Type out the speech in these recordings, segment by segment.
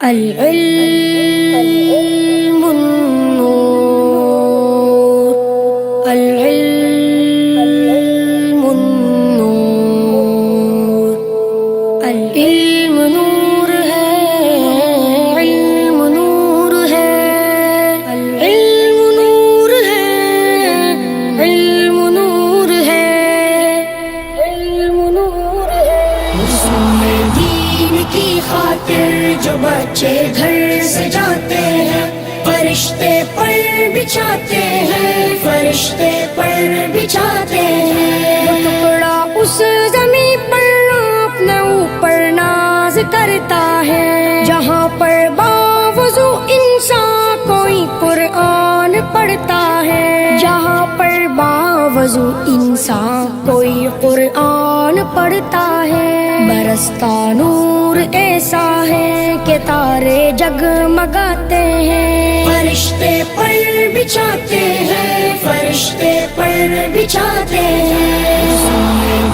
العلم النور، العلم النور، العلم نور ہے، علم نور ہے، العلم نور ہے، علم نور ہے، علم نور ہے۔ حسن دین کی خاطر جو بچے گھر سے جاتے ہیں، فرشتے پر بچھاتے ہیں، فرشتے پر بچھاتے ہیں۔ وہ ٹکڑا اس زمین پر اپنے اوپر ناز کرتا ہے، جہاں پر باوضو انسان کوئی قرآن پڑھتا ہے، جہاں پر باوضو انسان کوئی قرآن پڑھتا ہے۔ برستا نور ایسا ہے کہ تارے جگمگاتے ہیں، فرشتے پر بچھاتے ہیں، فرشتے پر بچھاتے ہیں۔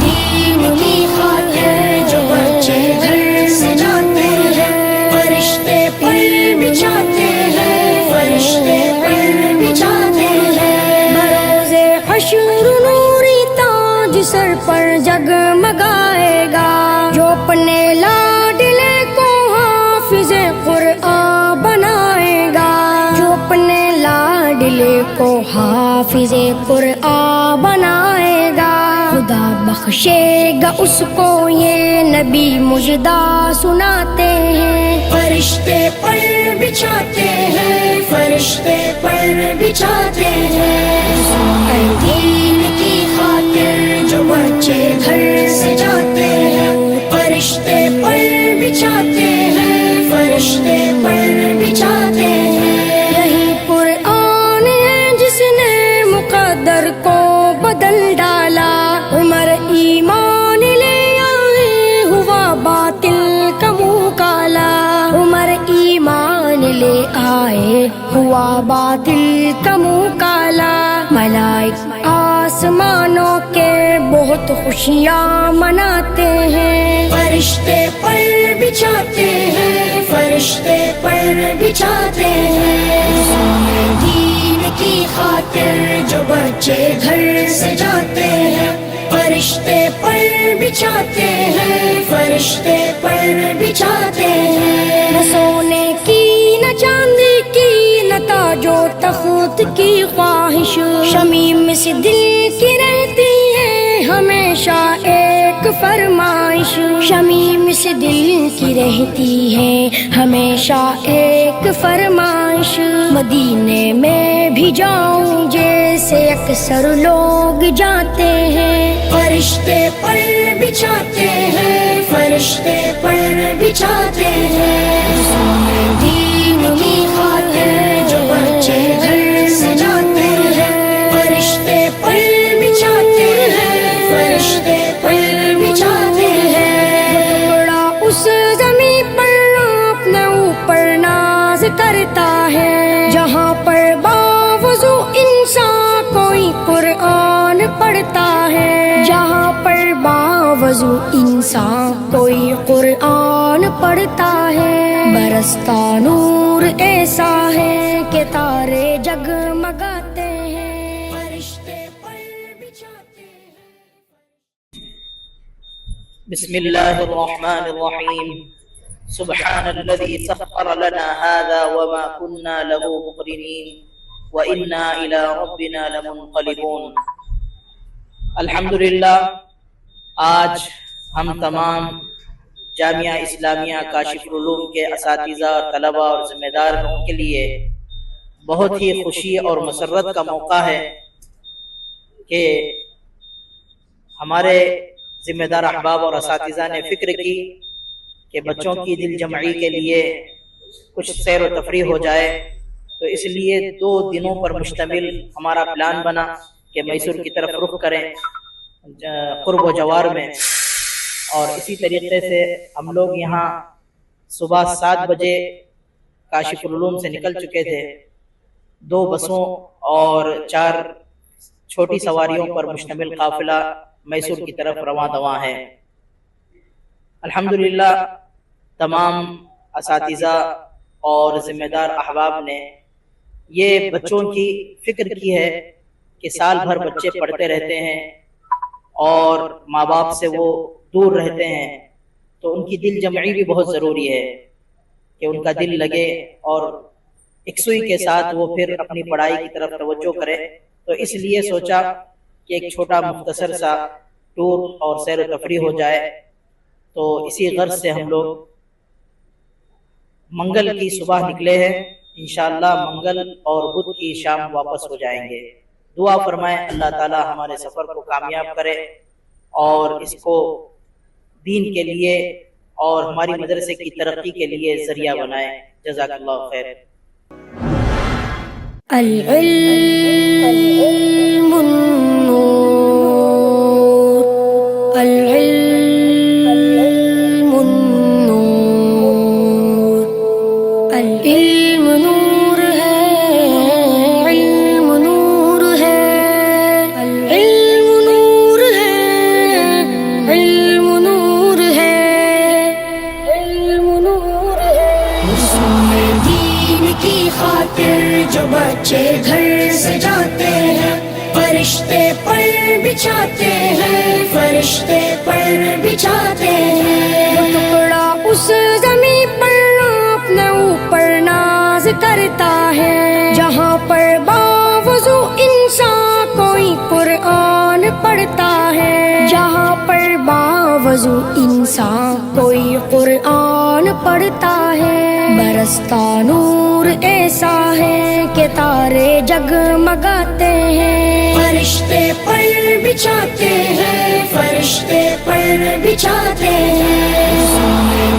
دین کی خاطر جو بچے گھر سے جاتے ہیں، فرشتے پر بچھاتے ہیں، فرشتے پر بچھاتے ہیں۔ بروز حشر نوری تاج سر پر جگمگائے گا، جو اپنے لاڈلے کو حافظ قرآن بنائے گا، جو اپنے لاڈلے کو حافظ قرآن بنائے گا۔ خدا بخشے گا اس کو یہ نبی مجدہ سناتے ہیں، فرشتے پر بچھاتے ہیں، فرشتے پر بچھاتے ہیں۔ دین کی خاطر جو بچے گھر سے جاتے ہیں، فرشتے پر بچھاتے ہیں، فرشتے پر بچھاتے ہیں۔ یہی قرآن ہے جس نے مقدر کو بدل ڈالا، عمر ایمان لے آئے ہوا باطل کا منہ کالا، عمر ایمان لے آئے ہوا باطل کا منہ کالا۔ ملائک آسمانوں کے بہت خوشیاں مناتے ہیں، فرشتے پر بچھاتے ہیں، فرشتے پر بچھاتے ہیں۔ دین کی خاطر جو بچے گھر سے جاتے ہیں، فرشتے پر بچھاتے ہیں، فرشتے پر بچھاتے ہیں۔ نہ سونے کی نہ چاندی کی نہ تاج و تخت کی خواہش، شمیم سے دل کی رہتی ہے ہمیشہ ایک فرمائش، شمیم سے دل کی رہتی ہے ہمیشہ ایک فرمائش۔ مدینے میں بھی جاؤں جیسے اکثر لوگ جاتے ہیں، فرشتے پر بچھاتے ہیں، فرشتے پر بچھاتے ہیں۔ دین کی خاطر جو بچے گھر سے جاتے ہیں، فرشتے پر بچھاتے ہیں، فرشتے پر بچھاتے ہیں۔ ٹکڑا اس زمین پر اپنے اوپر ناز کرتا ہے، جہاں پر باوضو انسان کوئی قرآن پڑھتا ہے، جہاں پر باوضو انسان کوئی قرآن پڑھتا ہے۔ برستا نور ایسا ہے کہ تارے جگمگاتے ہیں، فرشتے پر بچھاتے ہیں۔ بسم اللہ الرحمن الرحیم۔ سبحان الذي سخر لنا هذا وما كنا له مقرنين وإنا إلى ربنا لمنقلبون۔ الحمدللہ آج ہم تمام جامعہ اسلامیہ کاشف العلوم کے اساتذہ، طلباء اور ذمہ داروں کے لیے بہت ہی خوشی اور مسرت کا موقع ہے کہ ہمارے ذمہ دار احباب اور اساتذہ نے فکر کی کہ بچوں کی دل جمعی کے لیے کچھ سیر و تفریح ہو جائے، تو اس لیے 2 دنوں پر مشتمل ہمارا پلان بنا کہ میسور کی طرف رخ کریں قرب و جوار میں۔ اور اسی طریقے سے ہم لوگ یہاں صبح 7 بجے کاشف العلوم سے نکل چکے تھے، 2 بسوں اور 4 چھوٹی سواریوں پر مشتمل قافلہ میسور کی طرف رواں دواں ہے۔ الحمدللہ تمام اساتذہ اور ذمہ دار احباب نے یہ بچوں کی فکر کی ہے کہ سال بھر بچے پڑھتے رہتے ہیں اور ماں باپ سے وہ دور رہتے ہیں، تو ان کی دل جمعی بھی بہت ضروری ہے کہ ان کا دل لگے اور یکسوئی کے ساتھ وہ پھر اپنی پڑھائی کی طرف توجہ کرے۔ تو اس لیے سوچا کہ ایک چھوٹا مختصر سا ٹور اور سیر و تفریح ہو جائے، تو اسی غرض سے ہم لوگ منگل کی صبح نکلے ہیں، انشاءاللہ منگل اور بدھ کی شام واپس ہو جائیں گے۔ دعا فرمائیں اللہ تعالی ہمارے سفر کو کامیاب کرے اور اس کو دین کے لیے اور ہماری مدرسے کی ترقی کے لیے ذریعہ بنائے۔ جزاک اللہ خیر۔ العلم النور، العلم النور، العلم نور ہے، علم نور ہے، العلم نور ہے، علم نور ہے، علم نور ہے۔ اصول دین کی خاطر جو بچے گھر سے جاتے ہیں، فرشتے پر بچھاتے ہیں، فرشتے پر بچھاتے ہیں۔ وہ ٹکڑا اس زمین پر اپنے اوپر ناز کرتا ہے، جہاں پر باوضو انسان کوئی قرآن پڑھتا ہے، جہاں پر باوضو انسان کوئی قرآن پڑھتا ہے۔ برستا نور ایسا ہے کہ تارے جگمگاتے ہیں، فرشتے پر بچھاتے ہیں، فرشتے پر بچھاتے ہیں۔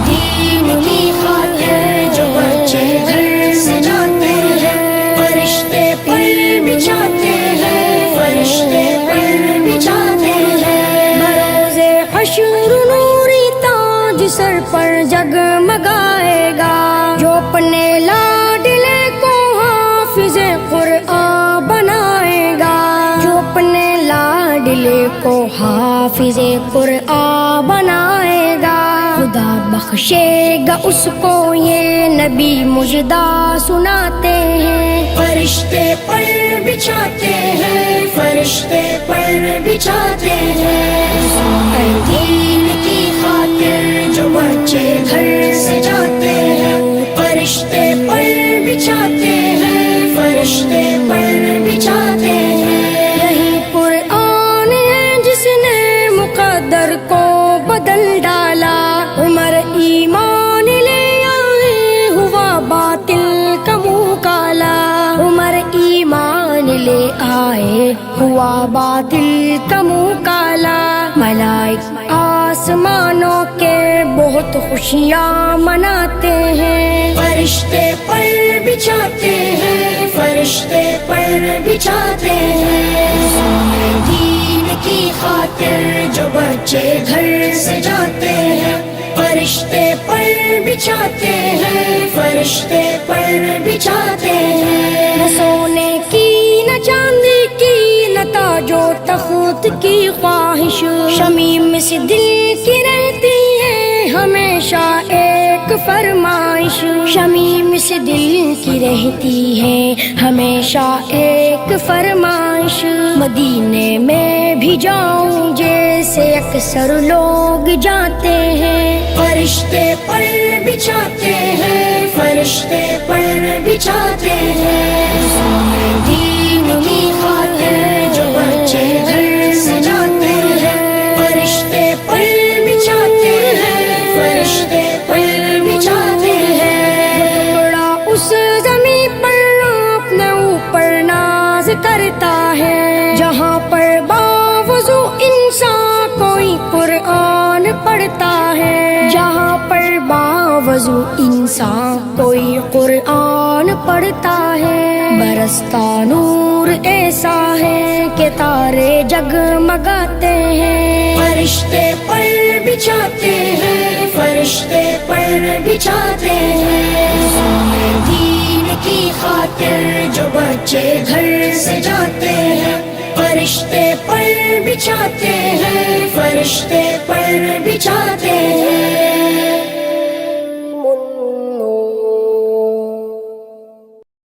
دین کی خاطر جو بچے گھر سے جاتے ہیں، فرشتے پر بچھاتے ہیں، فرشتے پر بچھاتے ہیں۔ بروز حشر نوری تاج سر پر جگمگائے گا، جو اپنے لاڈلے کو حافظ قرآن بنائے گا، جو اپنے لاڈلے کو حافظ قرآن بنائے گا۔ خدا بخشے گا اس کو یہ نبی مجدہ سناتے ہیں، فرشتے پر بچھاتے ہیں، فرشتے پر بچھاتے ہیں۔ دین کی خاطر جو بچے گھر سے جاتے ہیں، فرشتے پر بچھاتے ہیں، فرشتے پر بچھاتے ہیں۔ یہی قرآن ہے جس نے مقدر کو بدل ڈالا، عمر ایمان لے آئے ہوا باطل کا منہ کالا، عمر ایمان لے آئے ہوا باطل کا منہ کالا۔ ملائک آسمانوں کے بہت خوشیاں مناتے ہیں، فرشتے پر بچھاتے ہیں، فرشتے پر بچھاتے ہیں۔ دین کی خاطر جو بچے گھر سے جاتے ہیں، فرشتے پر بچھاتے ہیں، فرشتے پر بچھاتے ہیں۔ نہ سونے کی نہ چاندی کی نہ تاج و تخت کی خواہش، شمیم سے دل کی رہتی ہے ہمیشہ ایک فرمائش، شمیم سے دل کی رہتی ہے ہمیشہ ایک فرمائش۔ مدینے میں بھی جاؤں جیسے اکثر لوگ جاتے ہیں، فرشتے پر بچھاتے ہیں، فرشتے پر بچھاتے ہیں۔ دین کی خاطر جو بچے گھر سے جاتے ہیں، فرشتے پر بچھاتے ہیں، فرشتے پر بچھاتے ہیں۔ ٹکڑا اس زمین پر اپنے اوپر ناز کرتا ہے، جہاں پر باوضو انسان کوئی قرآن پڑھتا ہے، جہاں پر باوضو انسان کوئی قرآن پڑھتا ہے۔ برستا نور ایسا ہے کہ تارے جگمگاتے ہیں، فرشتے پر بچھاتے ہیں، فرشتے پر بچھاتے ہیں۔ دین کی خاطر جو بچے گھر سے جاتے ہیں، فرشتے پر بچھاتے ہیں، فرشتے پر بچھاتے